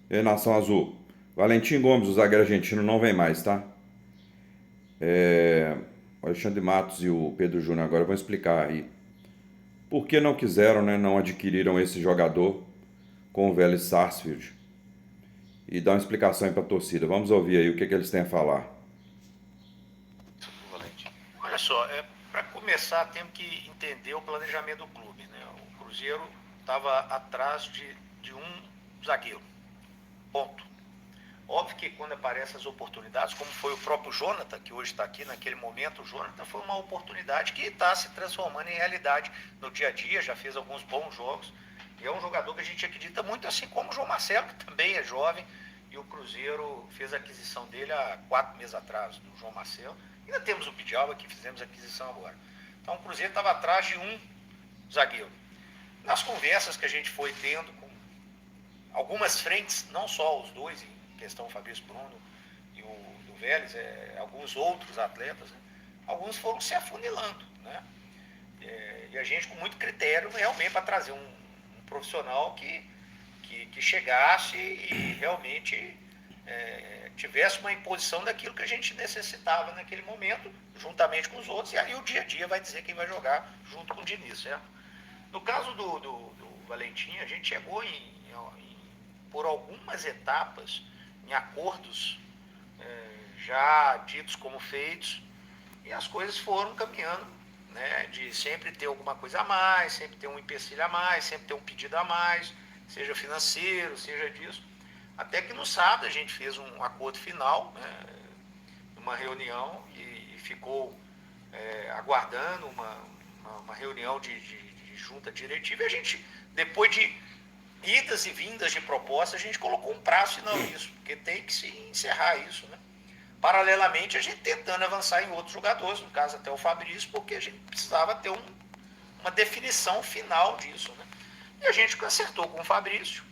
E aí, Nação Azul. Valentim Gomes, o zagueiro argentino, não vem mais, tá? O Alexandre Matos e o Pedro Júnior agora vão explicar aí por que não quiseram, né, não adquiriram esse jogador com o Vélez Sarsfield e dar uma explicação aí pra torcida. Vamos ouvir aí o que eles têm a falar. Valente. Olha só, para começar, temos que entender o planejamento do clube. Né? O Cruzeiro estava atrás de um zagueiro. Ponto. Óbvio que quando aparecem as oportunidades, como foi o próprio Jonathan, que hoje está aqui naquele momento, o Jonathan foi uma oportunidade que está se transformando em realidade no dia a dia, já fez alguns bons jogos. E é um jogador que a gente acredita muito, assim como o João Marcelo, que também é jovem, e o Cruzeiro fez a aquisição dele há 4 meses atrás, do João Marcelo. Ainda temos o Pidjalba, que fizemos a aquisição agora. Então o Cruzeiro estava atrás de um zagueiro. Nas conversas que a gente foi tendo com algumas frentes, não só os dois, em questão o Fabrício Bruno e o do Vélez, alguns outros atletas, né? Alguns foram se afunilando, né? E a gente com muito critério realmente para trazer um profissional que chegasse e realmente tivesse uma imposição daquilo que a gente necessitava naquele momento, juntamente com os outros, e aí o dia a dia vai dizer quem vai jogar junto com o Diniz, certo? No caso do Valentim, a gente chegou por algumas etapas em acordos já ditos como feitos, e as coisas foram caminhando, né, de sempre ter alguma coisa a mais, sempre ter um empecilho a mais, sempre ter um pedido a mais, seja financeiro, seja disso. Até que no sábado a gente fez um acordo final, né, uma reunião e ficou aguardando uma reunião de junta diretiva, e a gente, depois de idas e vindas de propostas, a gente colocou um prazo final nisso, porque tem que se encerrar isso, né? Paralelamente, a gente tentando avançar em outros jogadores, no caso até o Fabrício, porque a gente precisava ter uma definição final disso, né? E a gente acertou com o Fabrício.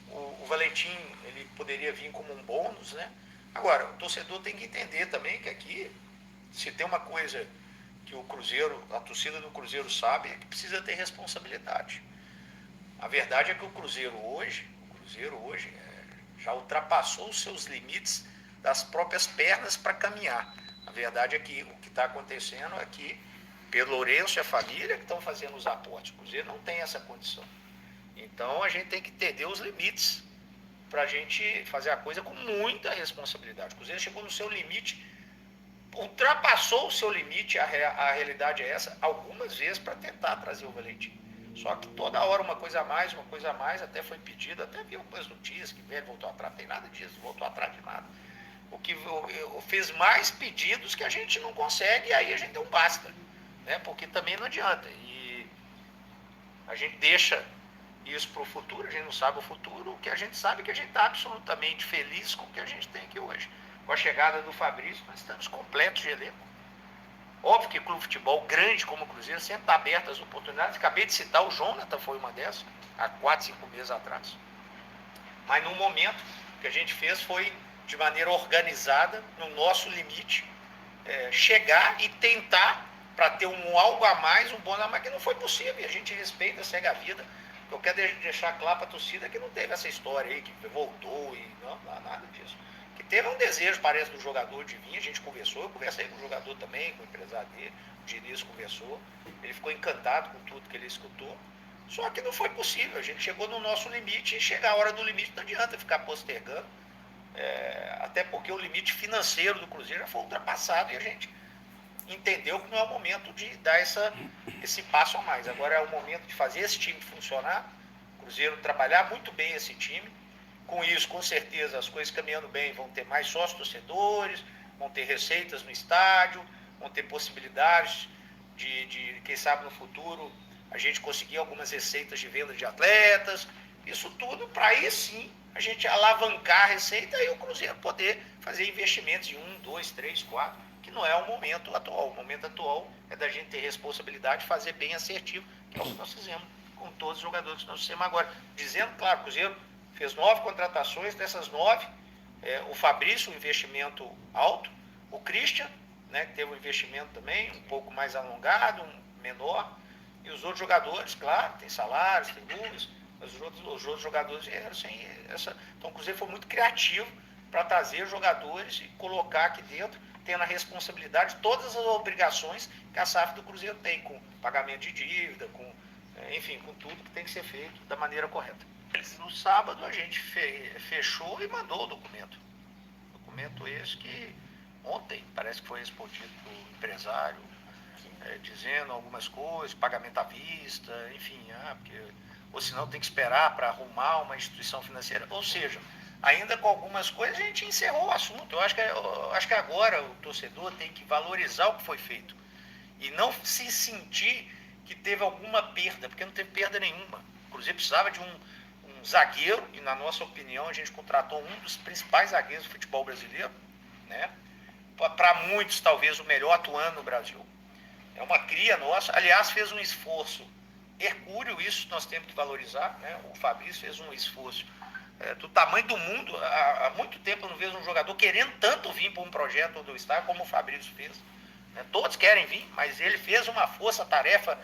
O Valentim, ele poderia vir como um bônus, né? Agora, o torcedor tem que entender também que aqui, se tem uma coisa que o Cruzeiro, a torcida do Cruzeiro sabe, é que precisa ter responsabilidade. A verdade é que o Cruzeiro hoje já ultrapassou os seus limites das próprias pernas para caminhar. A verdade é que o que está acontecendo é que, pelo Lourenço e a família que estão fazendo os aportes, o Cruzeiro não tem essa condição. Então a gente tem que entender os limites para a gente fazer a coisa com muita responsabilidade. O Cruzeiro chegou no seu limite, ultrapassou o seu limite, a realidade é essa, algumas vezes para tentar trazer o Valentim. Só que toda hora uma coisa a mais, até foi pedido, até vi algumas notícias que velho voltou atrás, não tem nada disso, voltou atrás de nada. O que fez mais pedidos que a gente não consegue, e aí a gente deu um basta, né? Porque também não adianta. E a gente deixa isso para o futuro, a gente não sabe o futuro, o que a gente sabe é que a gente está absolutamente feliz com o que a gente tem aqui hoje. Com a chegada do Fabrício, nós estamos completos de elenco. Óbvio que clube de futebol grande como o Cruzeiro sempre está aberto às oportunidades. Acabei de citar, o Jonathan foi uma dessas, há 4, 5 meses atrás. Mas no momento que a gente fez foi de maneira organizada, no nosso limite, chegar e tentar para ter algo a mais, um bônus a mais, que não foi possível. E a gente respeita, segue a vida. Eu quero deixar claro para a torcida que não teve essa história aí, que voltou e não, nada disso. Que teve um desejo, parece, do jogador de vir, a gente conversou, eu conversei com o jogador também, com o empresário dele, o Diniz conversou, ele ficou encantado com tudo que ele escutou. Só que não foi possível, a gente chegou no nosso limite e chegar a hora do limite não adianta ficar postergando, até porque o limite financeiro do Cruzeiro já foi ultrapassado e a gente entendeu que não é o momento de dar esse passo a mais. Agora é o momento de fazer esse time funcionar, o Cruzeiro trabalhar muito bem esse time. Com isso, com certeza, as coisas caminhando bem, vão ter mais sócios torcedores, vão ter receitas no estádio, vão ter possibilidades quem sabe no futuro, a gente conseguir algumas receitas de venda de atletas. Isso tudo para aí sim a gente alavancar a receita e o Cruzeiro poder fazer investimentos de 1, 2, 3, 4, que não é o momento atual. O momento atual é da gente ter responsabilidade de fazer bem assertivo, que é o que nós fizemos com todos os jogadores que nós fizemos agora. Dizendo, claro, o Cruzeiro fez 9 contratações, dessas 9, o Fabrício, um investimento alto, o Christian, né, que teve um investimento também um pouco mais alongado, menor, e os outros jogadores, claro, tem salários, tem luvas, Mas os outros jogadores vieram sem essa. Então o Cruzeiro foi muito criativo para trazer jogadores e colocar aqui dentro, tendo a responsabilidade de todas as obrigações que a SAF do Cruzeiro tem, com pagamento de dívida, com, enfim, com tudo que tem que ser feito da maneira correta. No sábado a gente fechou e mandou o documento. Documento esse que ontem parece que foi respondido pelo empresário, dizendo algumas coisas, pagamento à vista, enfim, porque, ou senão tem que esperar para arrumar uma instituição financeira. Ou seja, ainda com algumas coisas a gente encerrou o assunto. Eu acho que agora o torcedor tem que valorizar o que foi feito e não se sentir que teve alguma perda, porque não teve perda nenhuma. O Cruzeiro precisava de um zagueiro, e na nossa opinião a gente contratou um dos principais zagueiros do futebol brasileiro, né? Para muitos talvez o melhor atuando no Brasil. É uma cria nossa, aliás fez um esforço hercúleo, isso nós temos que valorizar, né? O Fabrício fez um esforço do tamanho do mundo. Há muito tempo eu não vejo um jogador querendo tanto vir para um projeto do Estado como o Fabrício fez, né? Todos querem vir, mas ele fez uma força-tarefa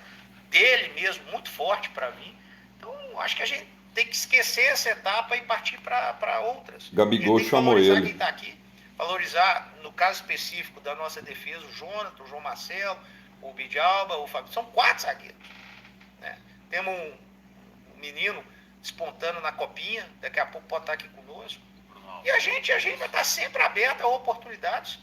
dele mesmo muito forte para vir. Então acho que a gente tem que esquecer essa etapa e partir para outras. Gabigol chamou ele. ele. Quem está aqui, valorizar, no caso específico da nossa defesa, o Jonathan, o João Marcelo, o Bidjalba, o Fábio. São 4 zagueiros, né? Temos um menino despontando na copinha, daqui a pouco pode estar aqui conosco. E a gente vai estar sempre aberto a oportunidades,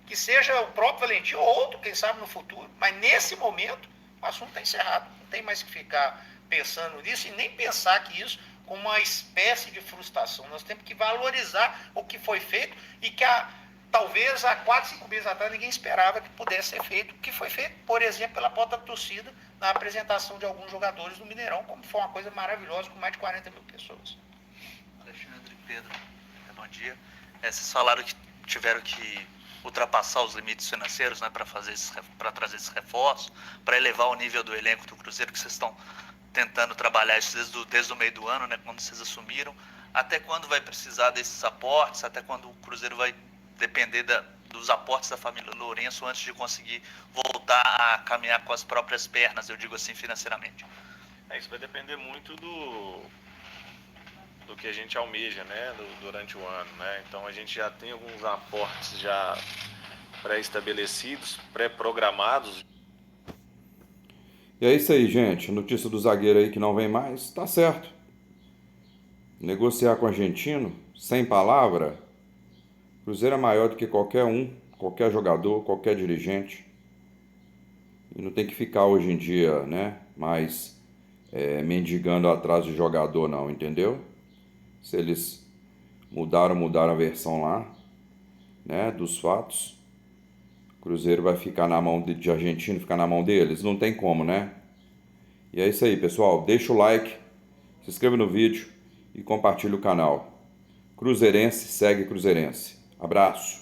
que seja o próprio Valentim ou outro, quem sabe no futuro. Mas nesse momento, o assunto está encerrado. Não tem mais que ficar pensando nisso e nem pensar que isso como uma espécie de frustração. Nós temos que valorizar o que foi feito e que talvez há 4, 5 meses atrás ninguém esperava que pudesse ser feito. O que foi feito, por exemplo, pela porta da torcida na apresentação de alguns jogadores do Mineirão, como foi uma coisa maravilhosa com mais de 40 mil pessoas. Alexandre, Pedro, bom dia. Vocês falaram que tiveram que ultrapassar os limites financeiros, né, para trazer esses reforços, para elevar o nível do elenco do Cruzeiro, que vocês estão tentando trabalhar isso desde o meio do ano, né, quando vocês assumiram. Até quando vai precisar desses aportes? Até quando o Cruzeiro vai depender dos aportes da família Lourenço antes de conseguir voltar a caminhar com as próprias pernas, eu digo assim, financeiramente? Isso vai depender muito do que a gente almeja, né, durante o ano, né? Então a gente já tem alguns aportes já pré-estabelecidos, pré-programados. E é isso aí, gente. Notícia do zagueiro aí que não vem mais, tá certo. Negociar com o argentino, sem palavra, Cruzeiro é maior do que qualquer um, qualquer jogador, qualquer dirigente. E não tem que ficar hoje em dia, né, mais mendigando atrás de jogador não, entendeu? Se eles mudaram a versão lá, né, dos fatos, o Cruzeiro vai ficar na mão de argentino, ficar na mão deles? Não tem como, né? E é isso aí, pessoal. Deixa o like, se inscreva no vídeo e compartilhe o canal. Cruzeirense segue Cruzeirense. Abraço.